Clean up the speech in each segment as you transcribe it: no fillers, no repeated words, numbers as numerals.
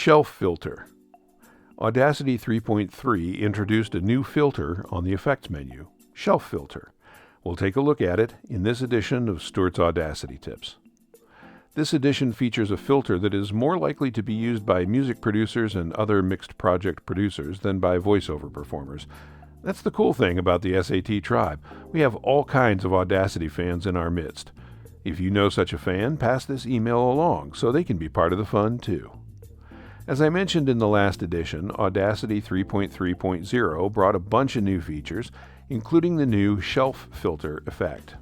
Shelf filter. Audacity 3.3 introduced a new filter on the effects menu, Shelf filter. We'll take a look at it in this edition of Stuart's Audacity Tips. This edition features a filter that is more likely to be used by music producers and other mixed project producers than by voiceover performers. That's the cool thing about the SAT tribe. We have all kinds of Audacity fans in our midst. If you know such a fan, pass this email along so they can be part of the fun too. As I mentioned in the last edition, Audacity 3.3.0 brought a bunch of new features, including the new Shelf filter effect.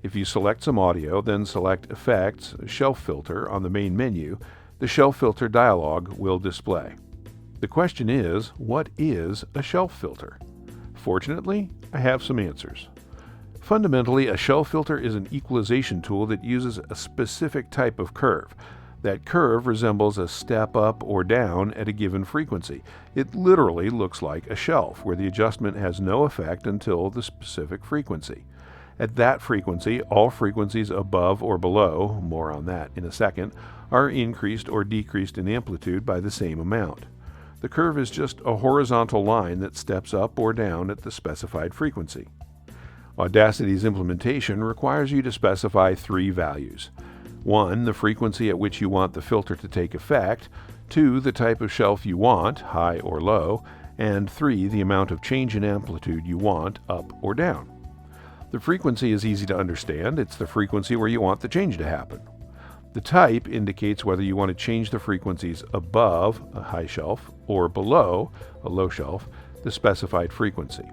If you select some audio, then select Effects, Shelf filter on the main menu, the Shelf filter dialog will display. The question is, what is a shelf filter? Fortunately, I have some answers. Fundamentally, a shelf filter is an equalization tool that uses a specific type of curve. That curve resembles a step up or down at a given frequency. It literally looks like a shelf, where the adjustment has no effect until the specific frequency. At that frequency, all frequencies above or below, more on that in a second, are increased or decreased in amplitude by the same amount. The curve is just a horizontal line that steps up or down at the specified frequency. Audacity's implementation requires you to specify three values. 1. The frequency at which you want the filter to take effect. 2. The type of shelf you want, high or low. And 3. The amount of change in amplitude you want, up or down. The frequency is easy to understand. It's the frequency where you want the change to happen. The type indicates whether you want to change the frequencies above, a high shelf, or below, a low shelf, the specified frequency.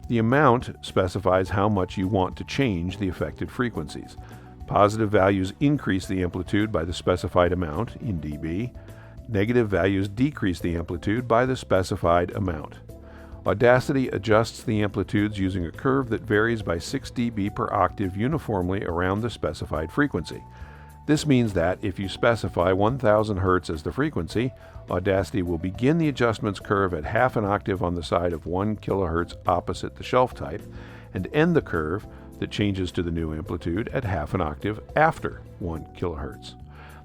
The amount specifies how much you want to change the affected frequencies. Positive values increase the amplitude by the specified amount in dB. Negative values decrease the amplitude by the specified amount. Audacity adjusts the amplitudes using a curve that varies by 6 dB per octave uniformly around the specified frequency. This means that if you specify 1000 Hz as the frequency, Audacity will begin the adjustments curve at half an octave on the side of 1 kHz opposite the shelf type, and end the curve that changes to the new amplitude at half an octave after 1 kHz.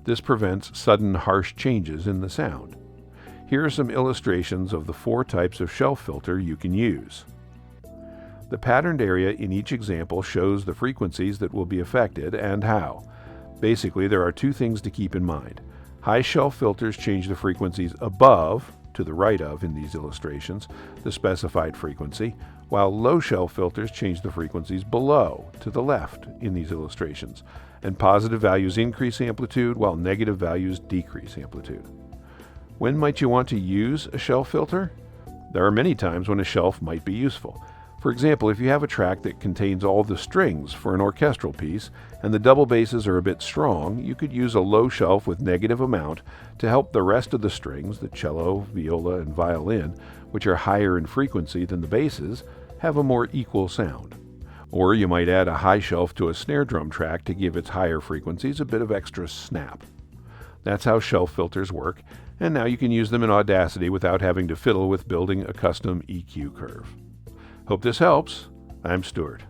This prevents sudden harsh changes in the sound. Here are some illustrations of the 4 types of shelf filter you can use. The patterned area in each example shows the frequencies that will be affected and how. Basically, there are 2 things to keep in mind. High shelf filters change the frequencies above, to the right of in these illustrations, the specified frequency, while low shelf filters change the frequencies below, to the left in these illustrations, and positive values increase amplitude while negative values decrease amplitude. When might you want to use a shelf filter? There are many times when a shelf might be useful. For example, if you have a track that contains all the strings for an orchestral piece and the double basses are a bit strong, you could use a low shelf with negative amount to help the rest of the strings, the cello, viola, and violin, which are higher in frequency than the basses, have a more equal sound. Or you might add a high shelf to a snare drum track to give its higher frequencies a bit of extra snap. That's how shelf filters work, and now you can use them in Audacity without having to fiddle with building a custom EQ curve. Hope this helps. I'm Stuart.